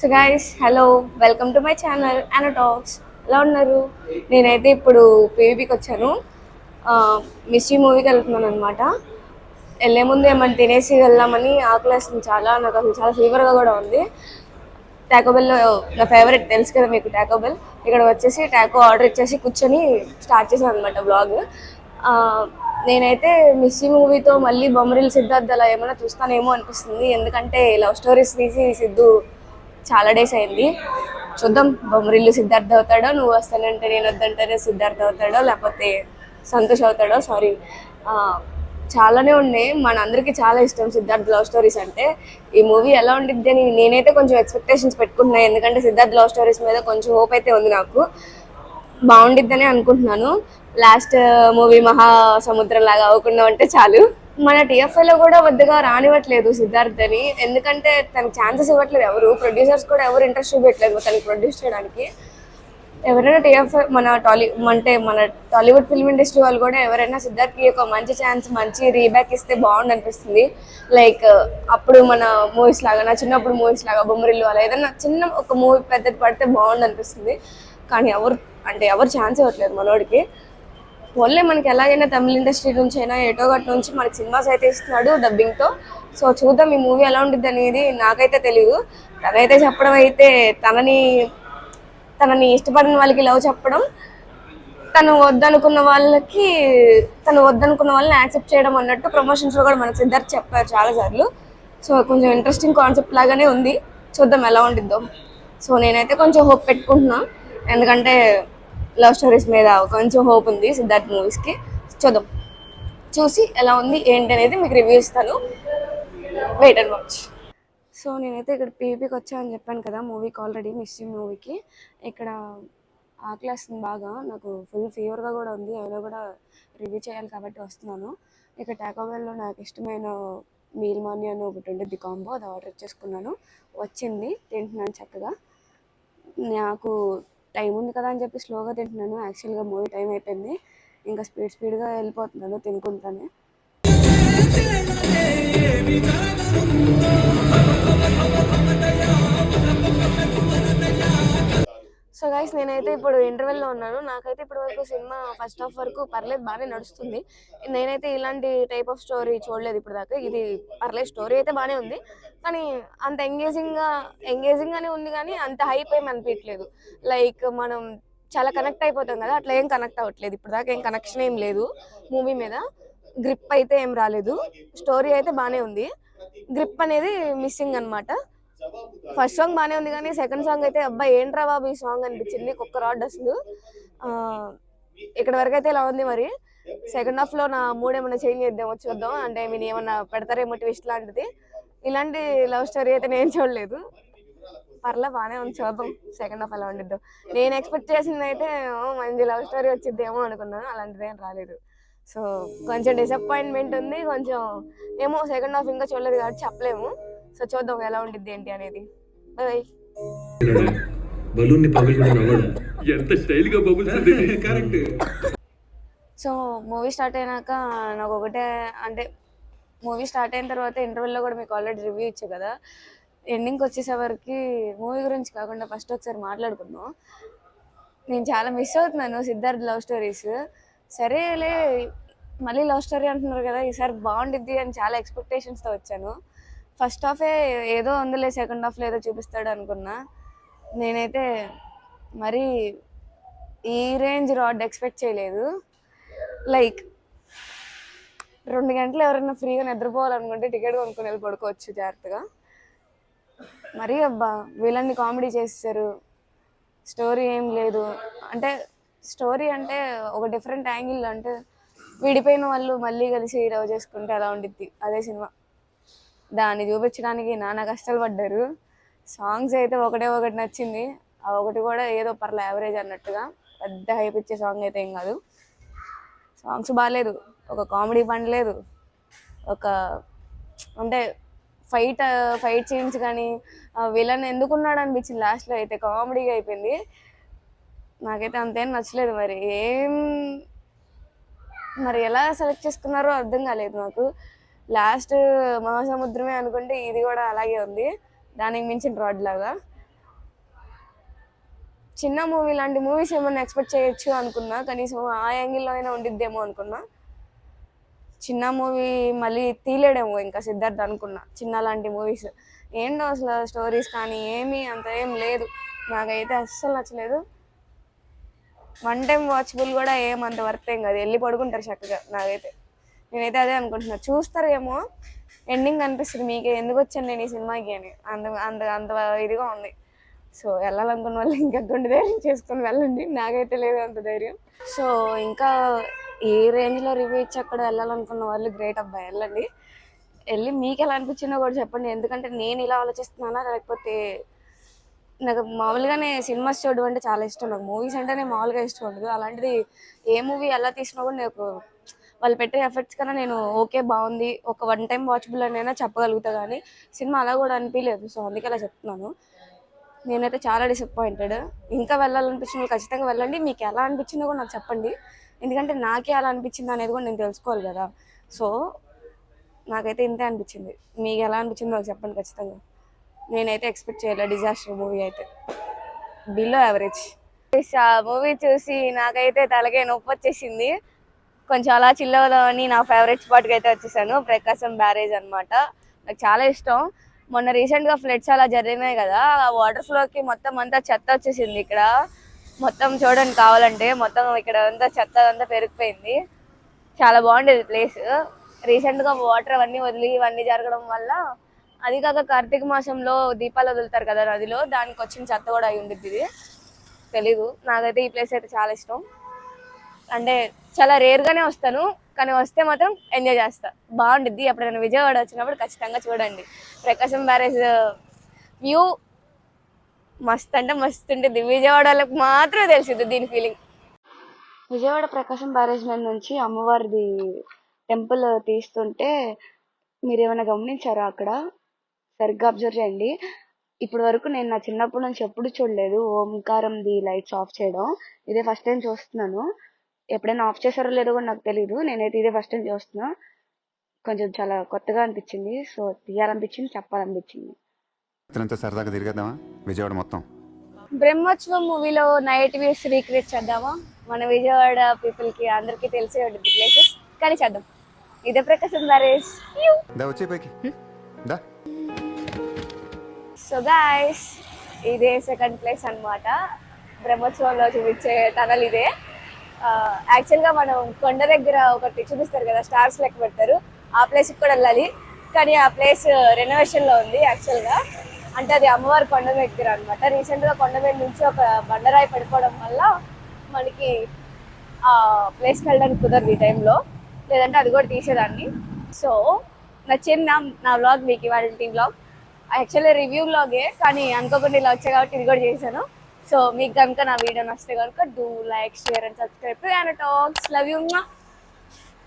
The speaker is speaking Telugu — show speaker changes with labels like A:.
A: So guys hello, welcome to my channel అనా టాక్స్. ఎలా ఉన్నారు? నేనైతే ఇప్పుడు పీవీపీకి వచ్చాను. మిస్టీ మూవీకి వెళ్తున్నాను అనమాట. వెళ్ళే ముందు ఏమన్నా తినేసి వెళ్దామని ఆకలేస్తుంది చాలా. నాకు అసలు చాలా ఫీవర్గా కూడా ఉంది. టాకోబెల్లో నా ఫేవరెట్ తెలుసు కదా మీకు, టాకోబెల్. ఇక్కడ వచ్చేసి టాకో ఆర్డర్ ఇచ్చేసి కూర్చొని స్టార్ట్ చేశాను అనమాట బ్లాగ్. నేనైతే మిస్సీ మూవీతో మళ్ళీ బొమ్మరిల్లు సిద్ధార్థ్ అలా ఏమైనా చూస్తానేమో అనిపిస్తుంది. ఎందుకంటే లవ్ స్టోరీస్ తీసి సిద్ధు చాలా డేస్ అయింది. చూద్దాం, బొమ్మరిల్లు సిద్ధార్థ్ అవుతాడో, నువ్వు వస్తానంటే నేను వద్దంటేనే సిద్ధార్థ్ అవుతాడో, లేకపోతే సంతోష్ అవుతాడో. సారీ, చాలానే ఉన్నాయి. మన అందరికీ చాలా ఇష్టం సిద్ధార్థ్ లవ్ స్టోరీస్ అంటే. ఈ మూవీ ఎలా ఉండిద్ది అని నేనైతే కొంచెం ఎక్స్పెక్టేషన్స్ పెట్టుకుంటున్నాను. ఎందుకంటే సిద్ధార్థ్ లవ్ స్టోరీస్ మీద కొంచెం హోప్ అయితే ఉంది నాకు. బాగుండిద్దని అనుకుంటున్నాను. లాస్ట్ మూవీ మహాసముద్రం లాగా అవ్వకుండా ఉంటే చాలు. మన టీఎఫ్ఐలో కూడా వద్దగా రానివ్వట్లేదు సిద్ధార్థ్ అని. ఎందుకంటే తనకు ఛాన్సెస్ ఇవ్వట్లేదు ఎవరు. ప్రొడ్యూసర్స్ కూడా ఎవరు ఇంట్రెస్ట్ చూపించట్లేదు తనకి ప్రొడ్యూస్ చేయడానికి. ఎవరైనా టీఎఫ్ఐ మన టాలీవుడ్ ఫిల్మ్ ఇండస్ట్రీ వాళ్ళు కూడా ఎవరైనా సిద్ధార్థ్కి ఒక మంచి ఛాన్స్, మంచి రీబ్యాక్ ఇస్తే బాగుంది అనిపిస్తుంది. లైక్ అప్పుడు మన మూవీస్ లాగా, నా చిన్నప్పుడు మూవీస్ లాగా బొమ్మరిల్లు అలా ఏదైనా చిన్న ఒక మూవీ పెద్దది పడితే బాగుంది అనిపిస్తుంది. కానీ ఎవరు ఛాన్స్ ఇవ్వట్లేదు మనోడికి. ఓన్లీ మనకి ఎలాగైనా తమిళ ఇండస్ట్రీ నుంచి అయినా ఎటో గట్ నుంచి మనకి సినిమాస్ అయితే ఇస్తున్నాడు డబ్బింగ్తో. సో చూద్దాం ఈ మూవీ ఎలా ఉంటుంది అనేది. నాకైతే తెలియదు. తనైతే చెప్పడం అయితే తనని ఇష్టపడిన వాళ్ళకి లవ్ చెప్పడం, తను వద్దనుకున్న వాళ్ళని యాక్సెప్ట్ చేయడం అన్నట్టు ప్రమోషన్స్లో కూడా మనకు సిద్ధార్థ్ చెప్పారు చాలాసార్లు. సో కొంచెం ఇంట్రెస్టింగ్ కాన్సెప్ట్ లాగానే ఉంది. చూద్దాం ఎలా ఉండిద్దో. సో నేనైతే కొంచెం హోప్ పెట్టుకుంటున్నా. ఎందుకంటే లవ్ స్టోరీస్ మీద కొంచెం హోప్ ఉంది సిద్ధార్థ్ మూవీస్కి. చూద్దాం, చూసి ఎలా ఉంది ఏంటి అనేది మీకు రివ్యూ ఇస్తాను. Wait and watch. సో నేనైతే ఇక్కడ పీవీపీకి వచ్చానని చెప్పాను కదా మూవీకి, ఆల్రెడీ మిస్సీ మూవీకి. ఇక్కడ ఆకలేస్తుంది బాగా, నాకు ఫుల్ ఫీవర్గా కూడా ఉంది. అయినా కూడా రివ్యూ చేయాలి కాబట్టి వస్తున్నాను. ఇక్కడ టాకోబెల్లో నాకు ఇష్టమైన మీల్ మాని అని ఒకటి ఉండేది కాంబో, అది ఆర్డర్ చేసుకున్నాను. వచ్చింది, తింటున్నాను చక్కగా. నాకు టైం ఉంది కదా అని చెప్పి స్లోగా తింటున్నాను. యాక్చువల్గా మూవీ టైం అయిపోయింది. ఇంకా స్పీడ్గా వెళ్ళిపోతున్నాను తినుకుంటానే. సో గైస్, నేనైతే ఇప్పుడు ఇంటర్వెల్లో ఉన్నాను. నాకైతే ఇప్పటి వరకు సినిమా ఫస్ట్ హాఫ్ వరకు పర్లేదు, బాగానే నడుస్తుంది. నేనైతే ఇలాంటి టైప్ ఆఫ్ స్టోరీ చూడలేదు ఇప్పుడు దాకా. ఇది పర్లేదు, స్టోరీ అయితే బాగానే ఉంది. కానీ అంత ఎంగేజింగ్గానే ఉంది, కానీ అంత హైప్ ఏం అనిపించట్లేదు. లైక్ మనం చాలా కనెక్ట్ అయిపోతాం కదా, అట్లా ఏం కనెక్ట్ అవ్వట్లేదు. ఇప్పుడు దాకా ఏం కనెక్షన్ ఏం లేదు మూవీ మీద. గ్రిప్ అయితే ఏం రాలేదు. స్టోరీ అయితే బాగానే ఉంది, గ్రిప్ అనేది మిస్సింగ్ అనమాట. ఫస్ట్ సాంగ్ బాగానే ఉంది, కానీ సెకండ్ సాంగ్ అయితే అబ్బాయి ఏంట్రా బాబు ఈ సాంగ్ అనిపించింది. కుక్క రాడ్ అసలు. ఇక్కడ వరకు అయితే ఇలా ఉంది. మరి సెకండ్ హాఫ్లో నా మూడ్ ఏమైనా చేంజ్ చేద్దామో చూద్దాం. అంటే మీరు ఏమన్నా పెడతారేమో ట్విస్ట్ లాంటిది. ఇలాంటి లవ్ స్టోరీ అయితే నేను చూడలేదు. బాగానే ఉంది, చూద్దాం సెకండ్ హాఫ్ ఎలా ఉండిద్దో. నేను ఎక్స్పెక్ట్ చేసింది అయితే మంచి లవ్ స్టోరీ వచ్చిద్దేమో అనుకున్నాను, అలాంటిది ఏం రాలేదు. సో కొంచెం డిసప్పాయింట్మెంట్ ఉంది. కొంచెం ఏమో సెకండ్ హాఫ్ ఇంకా చూడలేదు కాబట్టి చెప్పలేము. సో చూద్దాం ఎలా ఉండిద్ది ఏంటి అనేది. బాయ్. సో మూవీ స్టార్ట్ అయినాక నాకు ఒకటే, అంటే మూవీ స్టార్ట్ అయిన తర్వాత ఇంటర్వెల్లో కూడా మీకు ఆల్రెడీ రివ్యూ ఇచ్చా కదా. ఎండింగ్కి వచ్చేసేవరకు మూవీ గురించి కాకుండా ఫస్ట్ ఒకసారి మాట్లాడుకుందాం. నేను చాలా మిస్ అవుతున్నాను సిద్ధార్థ్ లవ్ స్టోరీస్. సరేలే, మళ్ళీ లవ్ స్టోరీ అంటున్నారు కదా, ఈసారి బాగుండిద్ది అని చాలా ఎక్స్పెక్టేషన్స్తో వచ్చాను. ఫస్ట్ హాఫే ఏదో అందులే, సెకండ్ హాఫ్లో ఏదో చూపిస్తాడు అనుకున్నా. నేనైతే మరీ ఈ రేంజ్ రాడ్ ఎక్స్పెక్ట్ చేయలేదు. లైక్ 2 గంటలు ఎవరైనా ఫ్రీగా నిద్రపోవాలనుకుంటే టికెట్ కొనుక్కొని వెళ్ళి పడుకోవచ్చు జాగ్రత్తగా. మరీ అబ్బా వీళ్ళని కామెడీ చేస్తారు. స్టోరీ ఏం లేదు. అంటే స్టోరీ అంటే ఒక డిఫరెంట్ యాంగిల్, అంటే విడిపోయిన వాళ్ళు మళ్ళీ కలిసి లవ్ చేసుకుంటే అలా ఉండిద్ది అదే సినిమా. దాన్ని చూపించడానికి నానా కష్టాలు పడ్డారు. సాంగ్స్ అయితే ఒకటి నచ్చింది. ఆ ఒకటి కూడా ఏదో పర్లే యావరేజ్ అన్నట్టుగా, పెద్ద హైప్ ఇచ్చే సాంగ్ అయితే ఏం కాదు. సాంగ్స్ బాగాలేదు, ఒక కామెడీ పండలేదు, ఒక అంటే ఫైట్ సీన్స్ కానీ విలన్ ఎందుకున్నాడు అనిపించింది. లాస్ట్లో అయితే కామెడీగా అయిపోయింది. నాకైతే అంతేం నచ్చలేదు. మరి ఎలా సెలెక్ట్ చేసుకున్నారో అర్థం కాలేదు నాకు. లాస్ట్ మహాసముద్రమే అనుకుంటే ఇది కూడా అలాగే ఉంది, దానికి మించిన రాడ్ లాగా. చిన్న మూవీ లాంటి మూవీస్ ఏమన్నా ఎక్స్పెక్ట్ చేయొచ్చు అనుకున్నా, కనీసం ఆ యాంగిల్లో అయినా ఉండిద్దేమో అనుకున్నా. చిన్న మూవీ మళ్ళీ తీయలేడేమో ఇంకా సిద్ధార్థ్ అనుకున్నా. చిన్న లాంటి మూవీస్ ఏంటో అసలు స్టోరీస్ కానీ ఏమీ అంత ఏం లేదు, నాకైతే అస్సలు నచ్చలేదు. వన్ టైం వాచబుల్ కూడా ఏమంత వర్త్ ఏం కాదు, వెళ్ళి పడుకుంటారు చక్కగా. నేనైతే అదే అనుకుంటున్నా. చూస్తారేమో, ఎండింగ్ అనిపిస్తుంది మీకే ఎందుకు వచ్చాను నేను ఈ సినిమాకి అని, అంత అంత అంత ఇదిగా ఉంది. సో వెళ్ళాలనుకున్న వాళ్ళు ఇంకా గుండె ధైర్యం చేసుకొని వెళ్ళండి, నాకైతే లేదు అంత ధైర్యం. సో ఇంకా ఏ రేంజ్లో రివ్యూ ఇచ్చి అక్కడ వెళ్ళాలనుకున్న వాళ్ళు గ్రేట్ అబ్బాయి, వెళ్ళండి. వెళ్ళి మీకు ఎలా అనిపించిందో కూడా చెప్పండి. ఎందుకంటే నేను ఇలా ఆలోచిస్తున్నానా, లేకపోతే నాకు మామూలుగానే సినిమాస్ చూడడం అంటే చాలా ఇష్టం. నాకు మూవీస్ అంటేనే మామూలుగా ఇష్టం ఉండదు. అలాంటిది ఏ మూవీ ఎలా తీసినా కూడా నాకు వాళ్ళు పెట్టే ఎఫెక్ట్స్ కన్నా నేను ఓకే బాగుంది, ఒక వన్ టైం వాచబుల్ అనైనా చెప్పగలుగుతా. కానీ సినిమా అలా కూడా అనిపించలేదు. సో అందుకే అలా చెప్తున్నాను. నేనైతే చాలా డిసప్పాయింటెడ్. ఇంకా వెళ్ళాలనిపించిన వాళ్ళు ఖచ్చితంగా వెళ్ళండి. మీకు ఎలా అనిపించిందో కూడా నాకు చెప్పండి, ఎందుకంటే నాకే అలా అనిపించింది అనేది కూడా నేను తెలుసుకోవాలి కదా. సో నాకైతే ఇంతే అనిపించింది. మీకు ఎలా అనిపించిందో నాకు చెప్పండి ఖచ్చితంగా. నేనైతే ఎక్స్పెక్ట్ చేయలేదు డిజాస్టర్ మూవీ అయితే, బిలో యావరేజ్. ఆ మూవీ చూసి నాకైతే తలకే నొప్పి వచ్చేసింది. కొంచెం అలా చిల్ అవుదామని నా ఫేవరెట్ స్పాట్కి అయితే వచ్చేసాను, ప్రకాశం బ్యారేజ్ అనమాట. నాకు చాలా ఇష్టం. మొన్న రీసెంట్గా ఫ్లడ్స్ అలా జరిగినాయి కదా, ఆ వాటర్ ఫ్లోకి మొత్తం అంతా చెత్త వచ్చేసింది ఇక్కడ. మొత్తం చూడండి కావాలంటే, మొత్తం ఇక్కడ అంతా చెత్త అంతా పెరిగిపోయింది. చాలా బాగుండేది ప్లేస్. రీసెంట్గా వాటర్ అవన్నీ వదిలి ఇవన్నీ జరగడం వల్ల, అది కాక కార్తీక మాసంలో దీపాలు వదులుతారు కదా నదిలో, దానికి వచ్చిన చెత్త కూడా అయి ఉండిద్ది. ఇది తెలీదు. నాకైతే ఈ ప్లేస్ అయితే చాలా ఇష్టం. అంటే చాలా రేర్గానే వస్తాను, కానీ వస్తే మాత్రం ఎంజాయ్ చేస్తా, బాగుండిద్ది. ఎప్పుడైనా విజయవాడ వచ్చినప్పుడు ఖచ్చితంగా చూడండి. ప్రకాశం బ్యారేజ్ వ్యూ మస్త్ అంటే మస్తు ఉంటుంది. విజయవాడ వాళ్ళకి మాత్రమే తెలిసింది దీని ఫీలింగ్. విజయవాడ ప్రకాశం బ్యారేజ్ మీద నుంచి అమ్మవారిది టెంపుల్ తీస్తుంటే మీరు ఏమైనా గమనించారా? అక్కడ సరిగ్గా అబ్జర్వ్ చేయండి. ఇప్పటి వరకు నేను నా చిన్నప్పటి నుంచి ఎప్పుడు చూడలేదు ఓంకారంది లైట్స్ ఆఫ్ చేయడం. ఇదే ఫస్ట్ టైం చూస్తున్నాను. ఎప్పుడైనా ఆఫ్ చేశారో లేదో కూడా నాకు తెలియదు. నేనైతే ఇదే ఫస్ట్ టైం చూస్తున్నా. కొంచెం చాలా కొత్తగా అనిపించింది. సో తీయాలనిపించింది, చెప్పాలనిపించింది.
B: సరదాగా తిరిగేద్దామా విజయవాడ మొత్తం?
A: బ్రహ్మోత్సవం మూవీలో నైట్ వ్యూస్ రీక్రియేట్ చేద్దామా? మన విజయవాడ పీపుల్కి అందరికీ తెలిసే ఉంటుంది ప్లేసెస్, కానీ చేద్దాం. ఇదే ప్రకాశం బ్యారేజ్.
B: వచ్చే పైకి దా.
A: సో గాయస్, ఇదే సెకండ్ ప్లేస్ అనమాట. బ్రహ్మోత్సవంలో చూపించే టనల్ ఇదే. యాక్చువల్గా మనం కొండ దగ్గర ఒకటి చూపిస్తారు కదా, స్టార్స్ లెక్క పెడతారు, ఆ ప్లేస్కి కూడా వెళ్ళాలి. కానీ ఆ ప్లేస్ రెనోవేషన్లో ఉంది యాక్చువల్గా. అంటే అది అమ్మవారి కొండ దగ్గర అనమాట. రీసెంట్గా కొండ మీద నుంచి ఒక బండరాయి పడిపోవడం వల్ల మనకి ఆ ప్లేస్కి వెళ్ళడానికి కుదరదు ఈ టైంలో, లేదంటే అది కూడా తీసేదాన్ని. సో నచ్చింది నా వ్లాగ్ మీకు, ఇవాళ వ్లాగ్. యాక్చువల్లీ రివ్యూ వ్లాగే, కానీ అనుకోకుండా ఇలా వచ్చాయి కాబట్టి ఇది కూడా చేశాను. సో మీకు కనుక నా వీడియో నచ్చితే కనుక do like, share and subscribe to Yana talks. Love you.